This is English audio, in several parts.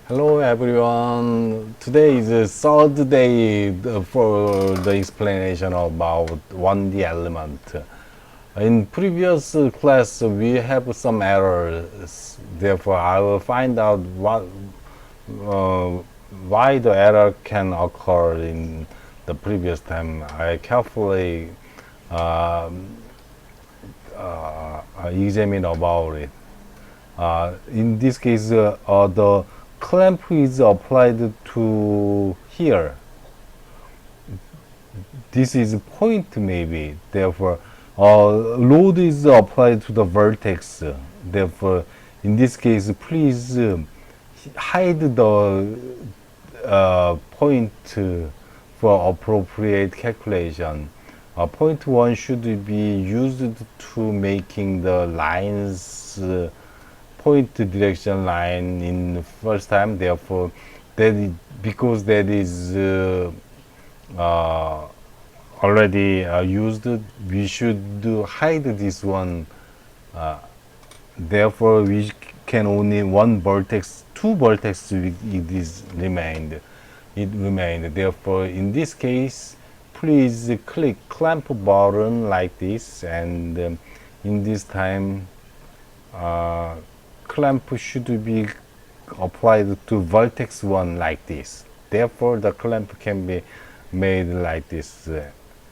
Hello everyone. Today is the third day for the explanation about 1D element. In previous class we have some errors. Therefore, I will find out uh, why the error can occur in the previous time. I carefully uh, examine about it. In this case, the clamp is applied to here. This is point maybe. Therefore, load is applied to the vertex. Therefore, in this case, please hide the point for appropriate calculation. Point 1 should be used to making the lines point direction line in first time. Therefore, because that is uh, already used, we should hide this one. Therefore, we can only one vertex, two vertex it is remained. It remained. Therefore, in this case, please click clamp button like this, and in this time, clamp should be applied to vertex 1 like this. Therefore, the clamp can be made like this,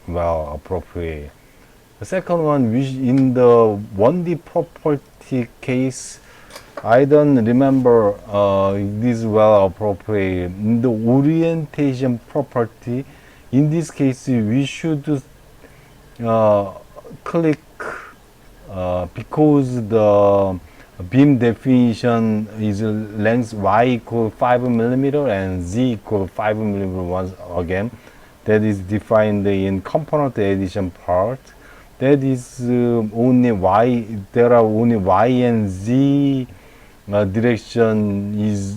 well appropriate. The second one, which in the 1D property case, I don't remember this well appropriate. In the orientation property, in this case, we should click because the beam definition is length y equal 5 millimeter and z equal 5 millimeter once again. That is defined in component addition part. That is only y. There are only y and z direction is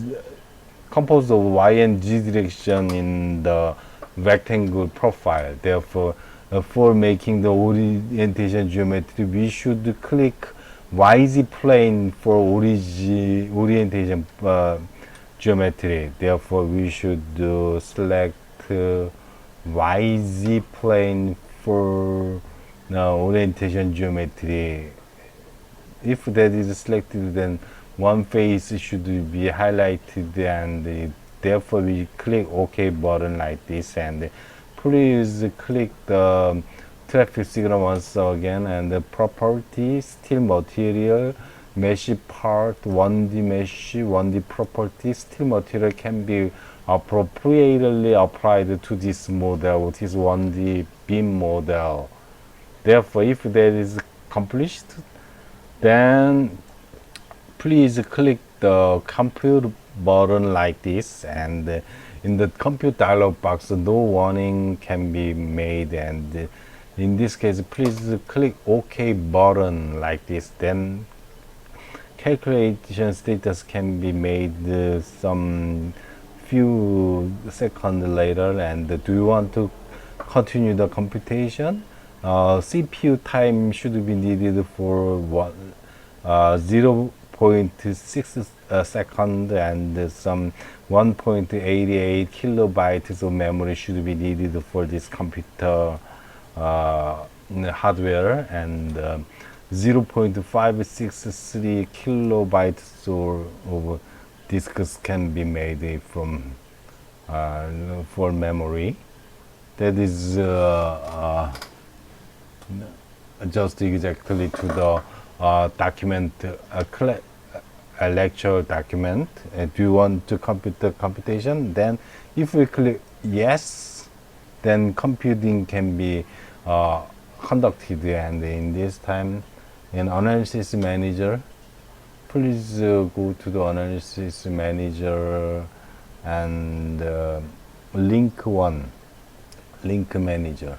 composed of y and z direction in the rectangle profile. Therefore, for making the orientation geometry, we should click YZ plane for orientation geometry. Therefore, we should select YZ plane for orientation geometry. If that is selected, then one face should be highlighted, and therefore we click OK button like this, and please click the traffic signal once again, and the property steel material mesh part 1D mesh 1D property steel material can be appropriately applied to this model, which is 1D beam model. Therefore, if that is accomplished, then please click the compute button like this, and in the compute dialog box no warning can be made, and in this case please click OK button like this. Then calculation status can be made some few seconds later. And do you want to continue the computation? CPU time should be needed for 0.6 second, and some 1.88 kilobytes of memory should be needed for this computer hardware, and 0.563 kilobytes of disks can be made from for memory. That is just exactly to the document, lecture document. Do you want to compute the computation? Then if we click yes, then computing can be conducted. And in this time, in analysis manager, please go to the analysis manager, and link manager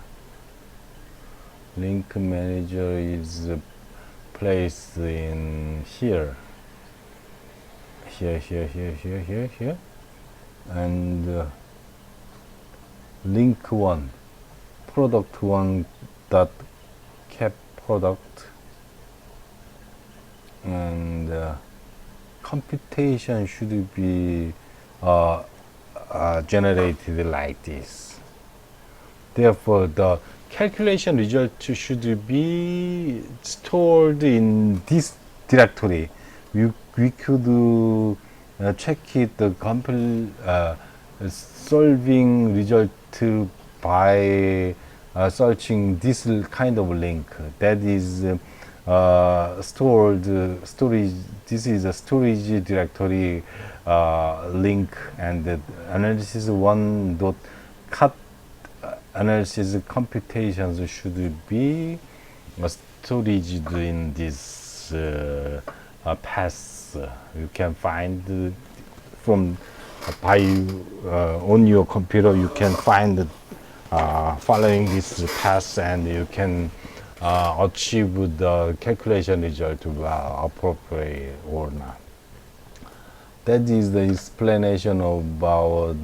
is placed in here, and link 1 product 1 dot cap product, and computation should be generated like this. Therefore, the calculation result should be stored in this directory. We could check it, the solving result by searching this kind of link. That is storage. This is a storage directory link, and the analysis one dot cut analysis computations should be stored in this path. You can find from by on your computer. You can find following this path, and you can achieve the calculation result appropriate or not. That is the explanation about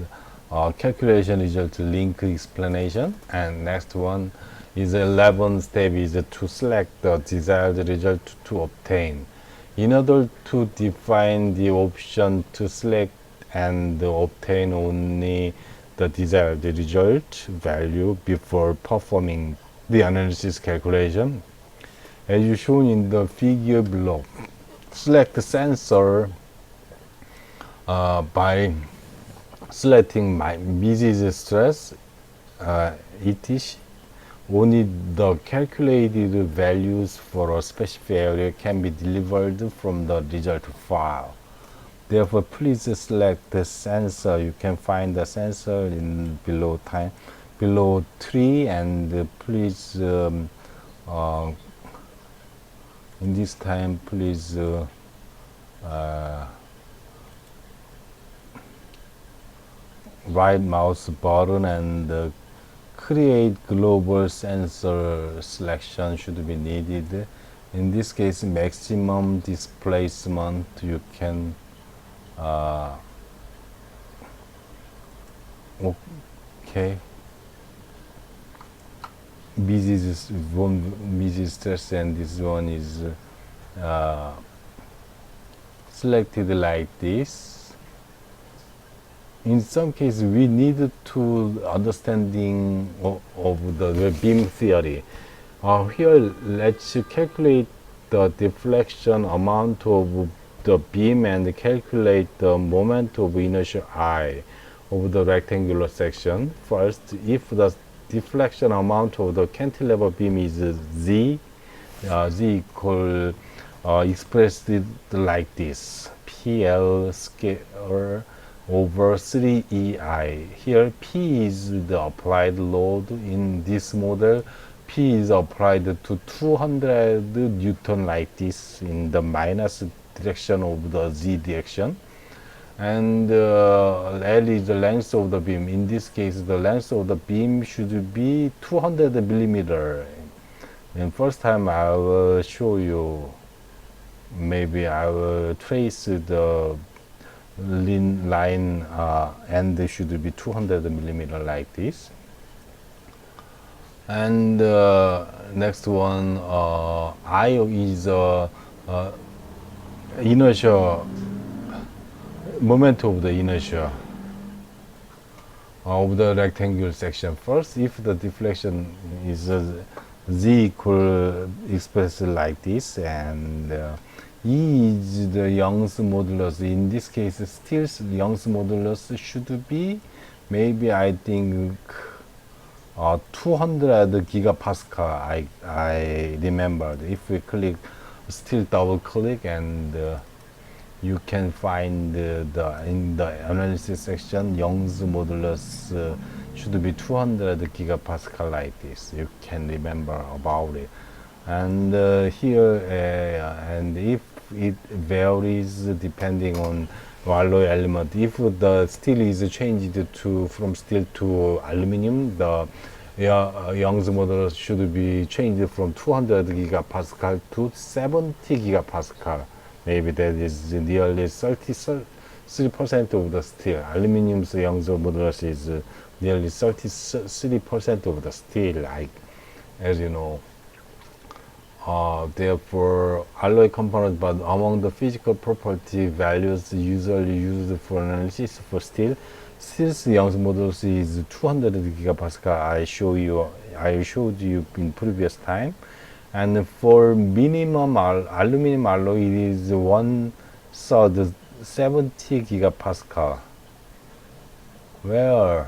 calculation result link explanation. And next one is 11th step is to select the desired result to obtain. In order to define the option to select and obtain only the desired result value before performing the analysis calculation, as you shown in the figure below, select the sensor by selecting my Mrs. stress etc. Only the calculated values for a specific area can be delivered from the result file. Therefore, please select the sensor. You can find the sensor in below 3, and please in this time please right mouse button and create global sensor selection should be needed. In this case, maximum displacement you can okay. Busy stress, and this one is selected like this. In some cases, we need to understanding of the beam theory. Here, let's calculate the deflection amount of the beam and calculate the moment of inertia I of the rectangular section. First, if the deflection amount of the cantilever beam is Z, Z equal expressed like this: PL square over 3EI. Here P is the applied load in this model. P is applied to 200 Newton like this in the minus direction of the Z direction. And L is the length of the beam. In this case, the length of the beam should be 200 millimeter. And first time I will show you, maybe I will trace the line and they should be 200 millimeter like this. And next one, I is inertia, moment of the inertia of the rectangular section. First, if the deflection is Z equal expressed like this, and E is the Young's modulus. In this case, still Young's modulus should be maybe, I think, 200 gigapascal. I remembered. If we click, still double click, and you can find in the analysis section, Young's modulus should be 200 gigapascal like this. You can remember about it. And here, and if it varies depending on alloy element. If the steel is changed from steel to aluminum, the Young's modulus should be changed from 200 gigapascal to 70 gigapascal. Maybe that is nearly 33% of the steel. Aluminum's Young's modulus is nearly 33% of the steel, as you know. therefore alloy component, but among the physical property values usually used for analysis for steel's Young's modulus is 200 gigapascal. I showed you in previous time, and for minimum aluminum alloy it is 1/3 70 gigapascal, where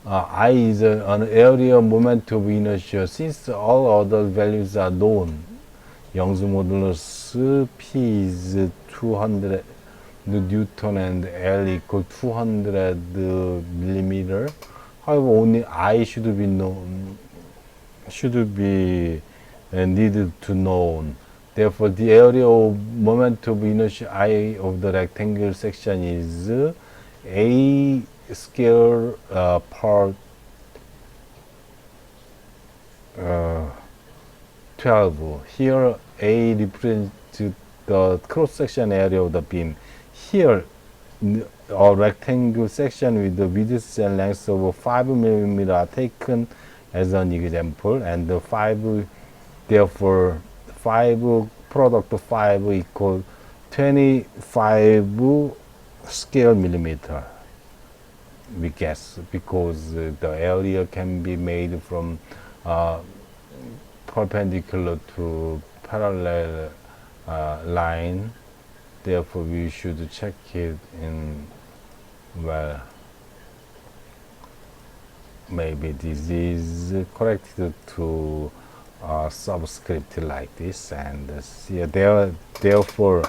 I is an area moment of inertia. Since all other values are known, Young's modulus P is 200 Newton and L equal 200 millimeter. However, only I should be known, needed to known. Therefore, the area of moment of inertia I of the rectangular section is A square per 12. Here A represents the cross-section area of the beam. Here a rectangle section with the width and length of 5 millimeter are taken as an example, and the 5, therefore 5 product of 5 equal 25 square millimeter, we guess, because the area can be made from perpendicular to parallel line. Therefore, we should check it in, well, maybe this is corrected to subscript like this, and see therefore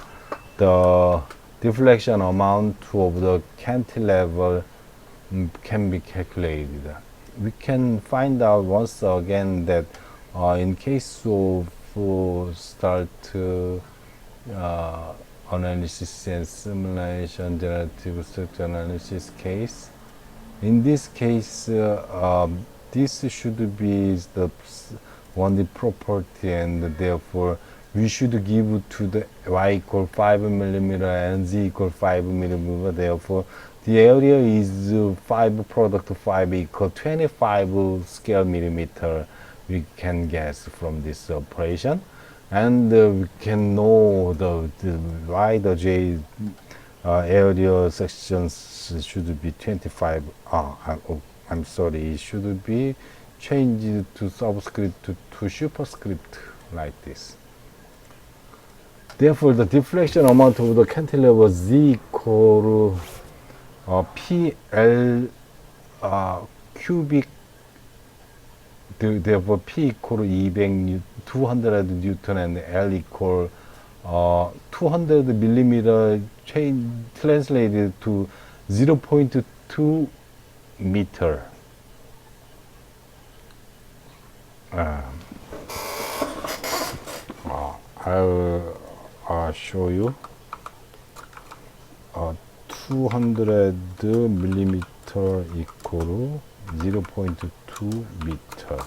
the deflection amount of the cantilever can be calculated. We can find out once again that in case of start analysis and simulation generative structure analysis case, in this case this should be the only property, and therefore we should give to the y equal 5 millimeter and z equal 5 millimeter. Therefore the area is 5 product of 5 equal 25 square millimeter, we can guess from this operation. And we can know why the J area sections should be 25. I'm sorry, it should be changed to subscript to superscript like this. Therefore, the deflection amount of the cantilever Z equal PL cubic. Therefore, P equal 200 Newton and L equal 200 millimeter, translated to 0.2 meter. I'll show you 200 millimeter equal 0.2 meter.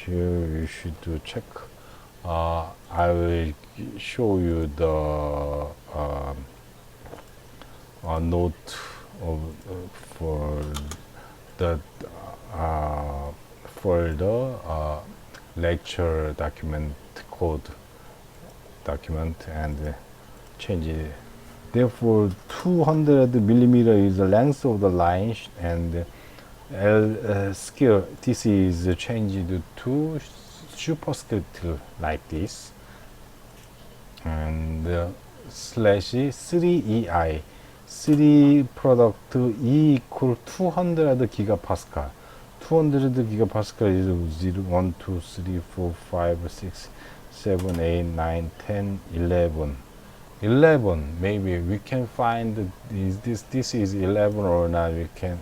You should check. I will show you the note of for the lecture document code document and change it. Therefore, 200 millimeter is the length of the line, and L square, this is changed to superscript like this, and slash 3EI, 3 product E equal 200 gigapascal. 200 gigapascal is 0, 1, 2, 3, 4, 5, 6, 7, 8, 9, 10, 11. 11, maybe we can find this is 11 or not. We can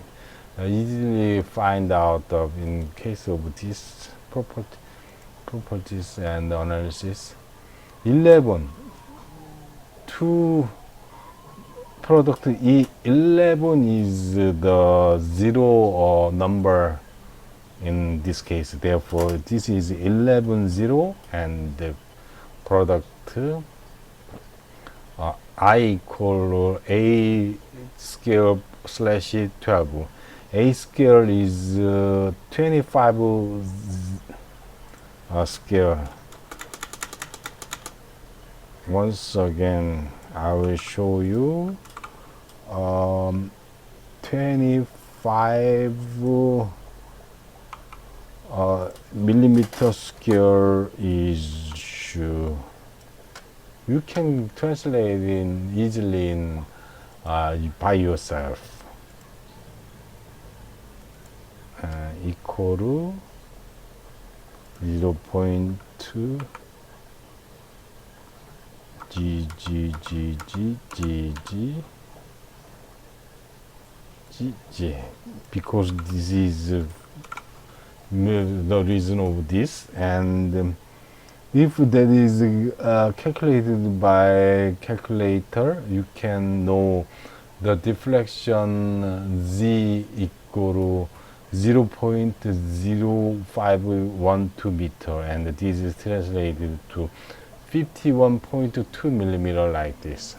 easily find out in case of this properties and analysis. 11, 2 product E, 11 is the zero number in this case. Therefore, this is 11 0, and the product I equal A square slash 12. A square is 25 scale. Once again, I will show you 25 millimeter scale is you can translate in easily in by yourself. Equal to 0.2 G G G G G G G G, because this is the reason of this. And if that is calculated by calculator, you can know the deflection z equal to 0.0512 meter, and this is translated to 51.2 millimeter like this.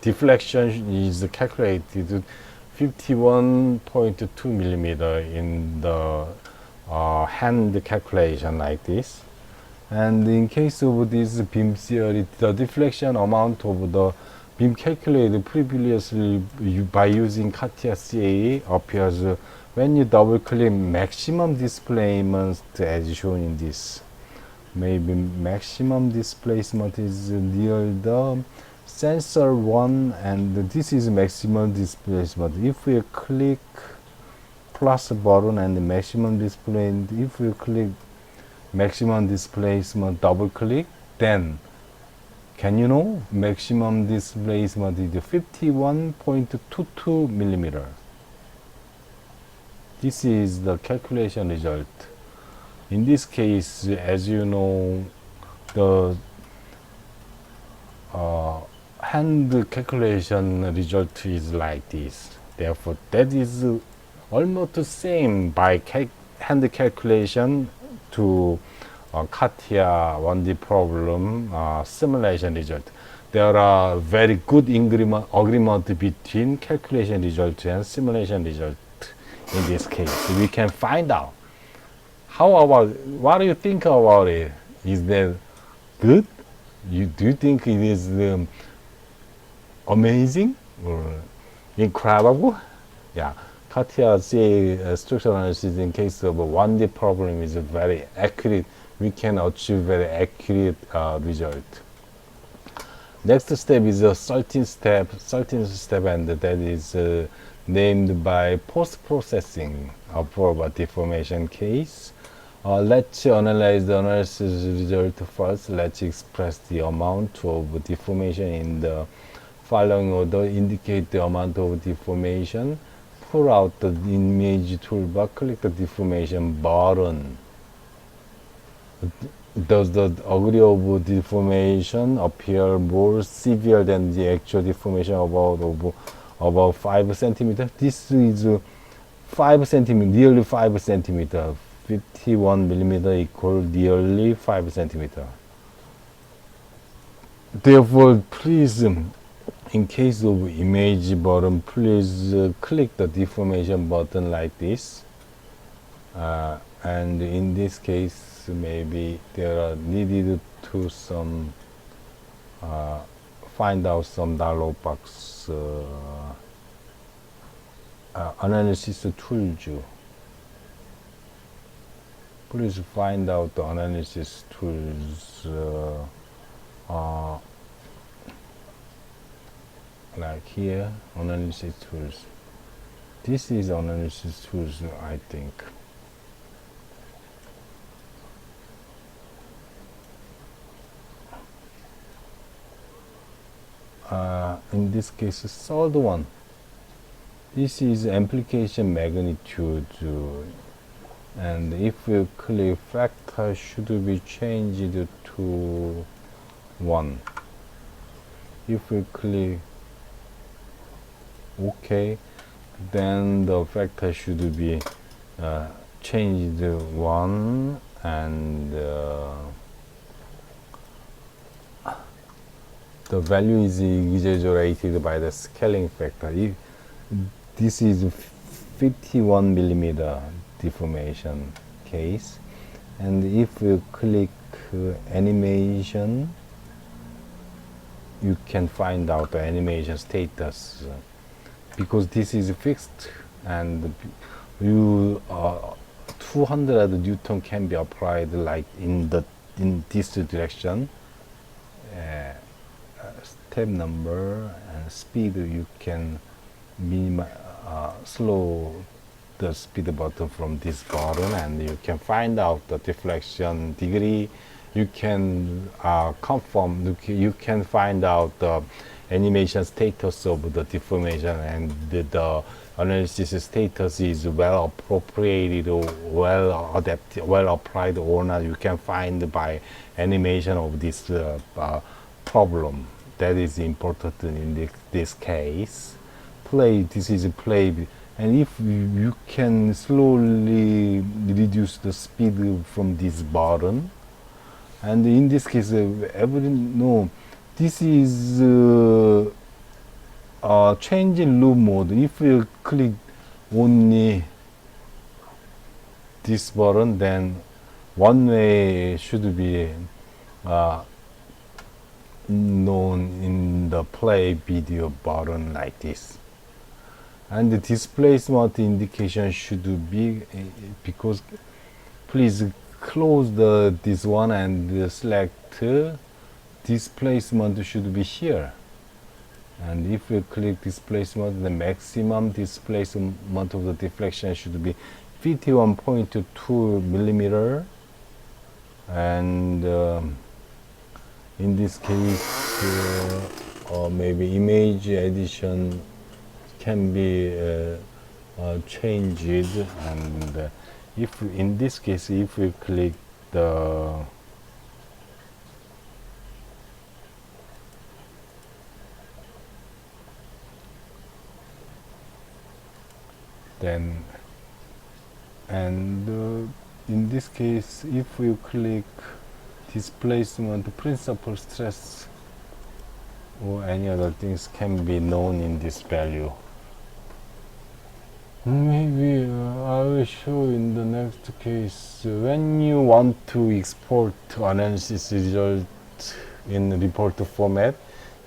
Deflection is calculated 51.2 millimeter in the hand calculation like this. And in case of this beam theory, the deflection amount of the beam calculated previously by using CATIA CA appears when you double click maximum displacement as shown in this. Maybe maximum displacement is near the sensor 1, and this is maximum displacement. If we click plus button and the maximum displacement, if we click maximum displacement double click, then can you know maximum displacement is 51.22 millimeter. This is the calculation result. In this case, as you know, the hand calculation result is like this. Therefore, that is almost the same by hand calculation to CATIA 1D problem simulation result. There are very good agreement between calculation result and simulation result. In this case, we can find out. How about, what do you think about it? Is that good? Do you think it is amazing or incredible? Yeah, CATIA CA structural analysis in case of a 1D problem is very accurate. We can achieve very accurate result. Next step is a 13th step, and that is named by post-processing of a deformation case. Let's analyze the analysis result first. Let's express the amount of deformation in the following order. Indicate the amount of deformation. Pull out the image toolbar. Click the deformation button. Does the degree of deformation appear more severe than the actual deformation about 5 centimeters? This is 5 centimeters, nearly 5 centimeters. 51 millimeter equal nearly 5 centimeters. Therefore, please, in case of image button, please click the deformation button like this. And in this case, maybe there are needed to some find out some dialog box analysis tools. Please find out the analysis tools like here, analysis tools. This is analysis tools, I think. In this case, third one. This is application magnitude, and if we click factor should be changed to 1. If we click OK, then the factor should be changed to 1, and the value is exaggerated by the scaling factor. If this is 51 millimeter deformation case, And if you click animation, you can find out the animation status, because this is fixed, and you 200 Newton can be applied like in this direction. Step number and speed, you can slow the speed button from this button, and you can find out the deflection degree. You can confirm, you can find out the animation status of the deformation, and the analysis status is well appropriated or well adapted, well applied or not. You can find by animation of this problem. That is important in this case. Play, this is a play, and if you can slowly reduce the speed from this button, and in this case, this is change in loop mode. If you click only this button, then one way should be known in the play video button like this. And the displacement indication should be, because please close this one and select displacement should be here. And if you click displacement, the maximum displacement of the deflection should be 51.2 millimeter. And in this case, maybe image edition can be changed. And if in this case, if we click the then, and in this case, if you click displacement, principal stress or any other things can be known in this value. Maybe I will show in the next case. When you want to export analysis result in report format,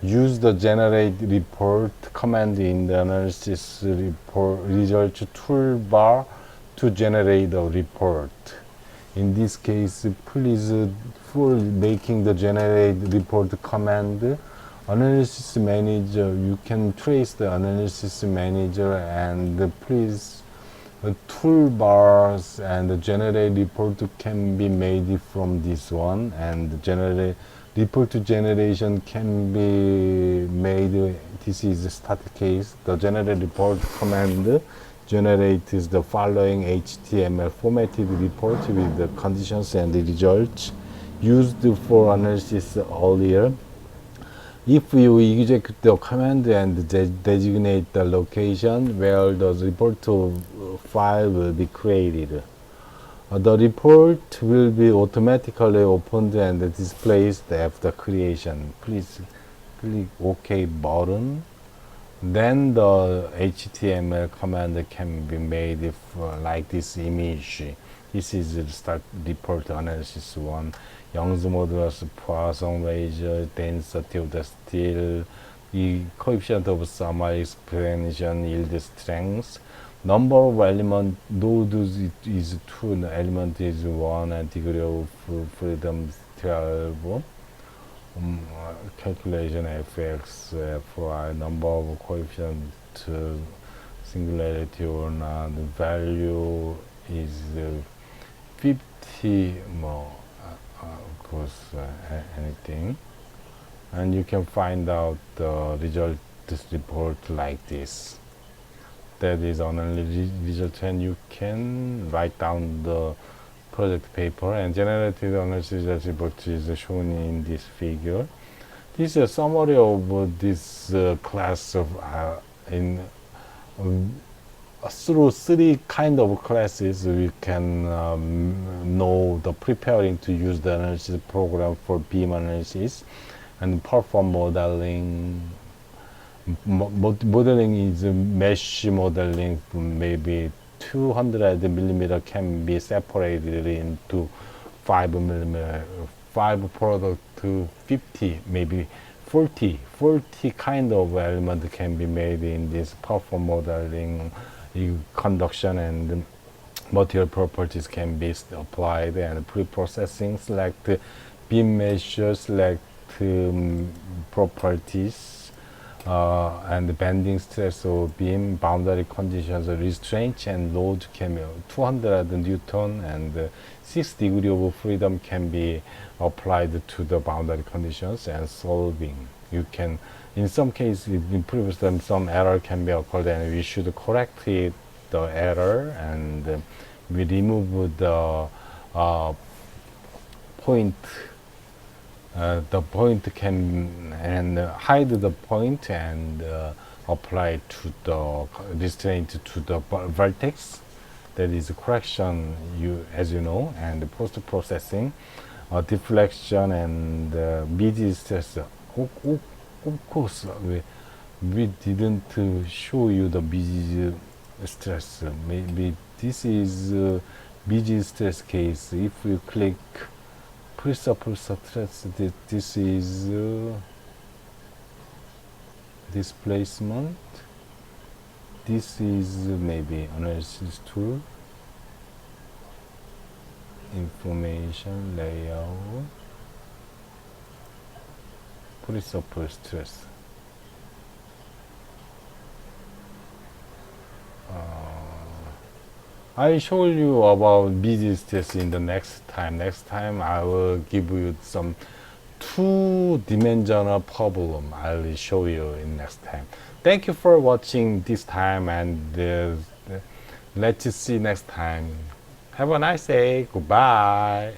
use the generate report command in the analysis report result toolbar to generate a report. In this case, please, for making the generate report command, analysis manager, you can trace the analysis manager, and please, toolbars and the generate report can be made from this one, and generate report generation can be made. This is the start case. The generate report command generates the following HTML formatted report with the conditions and the results used for analysis earlier. If you execute the command and designate the location where the report file will be created, the report will be automatically opened and displayed after creation. Please click OK button. Then the HTML command can be made like this image. This is the start report analysis one. Young's modulus, Poisson ratio, density of the steel, the coefficient of summer expansion, yield strength. Number of element nodes is 2, element is 1, and degree of freedom 12. Calculation fx, fy, number of coefficient, singularity or not, the value is 50 more. Of course, anything, and you can find out the result report like this. That is only result, and you can write down the project paper, and generative analysis report is shown in this figure. This is a summary of this class of through 3 kind of classes. We can know the preparing to use the analysis program for beam analysis and perform modeling. Modeling is mesh modeling. Maybe 200 millimeter can be separated into 5 millimeter, 5 product to 50, maybe 40 kind of element can be made in this powerful modeling. Conduction and material properties can be applied, and pre-processing, select beam measure, select properties, and bending stress of beam, boundary conditions, restraint and load can be 200 Newton, and 6 degree of freedom can be applied to the boundary conditions, and solving. You can, in some cases, in previous time, some error can be occurred, and we should correct it, the error, and we remove the point. The point can, and hide the point, and apply to the restraint to the vertex. That is correction, as you know, and post processing, deflection, and mid stress. Of course, we didn't show you the mid stress. Maybe this is mid stress case. If you click principal stress, this is displacement. This is maybe analysis tool, information layout, principal stress. I show you about busy stress in the next time. Next time I will give you some two-dimensional problem. I'll show you in next time. Thank you for watching this time, and let's see next time. Have a nice day. Goodbye.